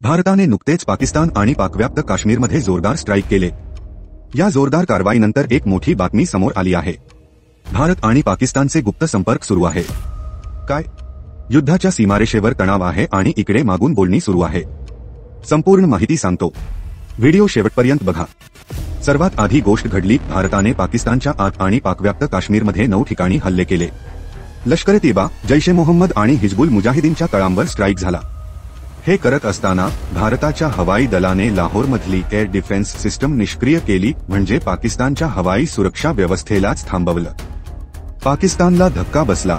भारताने नुकतेच पाकिस्तान आणि पाकव्याप्त काश्मीरमध्ये जोरदार स्ट्राईक केले। या जोरदार कारवाईनंतर एक मोठी बातमी समोर आली आहे। भारत आणि पाकिस्तानचे गुप्त संपर्क सुरू आहे। काय? युद्धाच्या सीमारेषेवर तणाव आहे आणि इकडे मागून बोलणी सुरू आहे। संपूर्ण माहिती सांगतो, व्हिडिओ शेवटपर्यंत बघा। सर्वात आधी गोष्ट घडली, भारताने पाकिस्तानच्या आत आणि पाकव्याप्त काश्मीरमध्ये 9 ठिकाणी हल्ले केले। लष्कर-ए-तैयबा, जैश-ए-मोहम्मद आणि हिजबुल मुजाहिदीनच्या तळांवर स्ट्राईक झाला। हे करत असताना भारताच्या हवाई दलाने लाहोरमधली एअर डिफेन्स सिस्टम निष्क्रिय केली, म्हणजे पाकिस्तानच्या हवाई सुरक्षा व्यवस्थेलाच थांबवलं। पाकिस्तानला धक्का बसला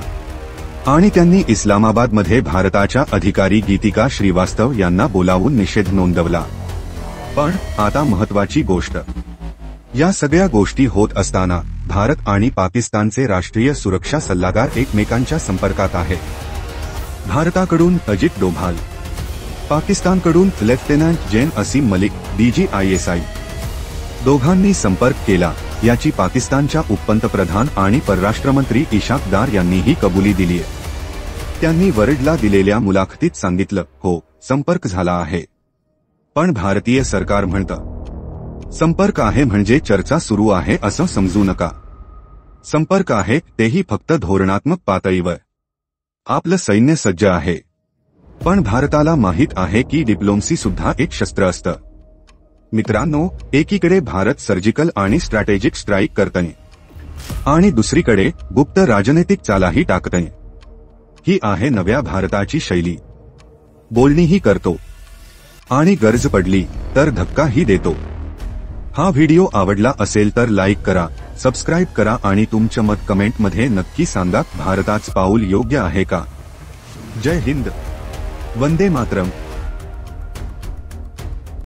आणि त्यांनी इस्लामाबादमध्ये भारताच्या अधिकारी गीतिका श्रीवास्तव यांना बोलावून निषेध नोंदवला। पण आता महत्त्वाची गोष्ट, या सगळ्या गोष्टी होत असताना भारत आणि पाकिस्तानचे राष्ट्रीय सुरक्षा सल्लागार एकमेकांच्या संपर्कात आहेत। भारताकडून अजित डोभाल, पाकिस्तानकडून लेफ्टनंट जनरल असीम मलिक, DGISI दोघांनी संपर्क केला, याची पाकिस्तानच्या उपपंतप्रधान आणि परराष्ट्रमंत्री इशाक दार यांनीही कबुली दिलीय। त्यांनी वर्ल्डला दिलेल्या मुलाखतीत सांगितलं, हो, संपर्क झाला आहे। पण भारतीय सरकार म्हणतं, संपर्क आहे म्हणजे चर्चा सुरू आहे असं समजू नका। संपर्क आहे तेही फक्त धोरणात्मक पातळीवर। आपलं सैन्य सज्ज आहे, पण भारताला माहित आहे की डिप्लोमसी सुद्धा एक शस्त्र असतं। मित्रांनो, एकीकडे भारत सर्जिकल आणि स्ट्रॅटेजिक स्ट्राईक करतंय आणि दुसरीकडे गुप्त राजनैतिक चालाही टाकतंय। ही आहे नव्या भारताची शैली। बोलणीही करतो आणि गरज पडली तर धक्काही देतो। हा व्हिडिओ आवडला असेल तर लाईक करा, सबस्क्राईब करा आणि तुमचं मत कमेंटमध्ये नक्की सांगा। भारताचं पाऊल योग्य आहे का? जय हिंद, वंदे मातरम।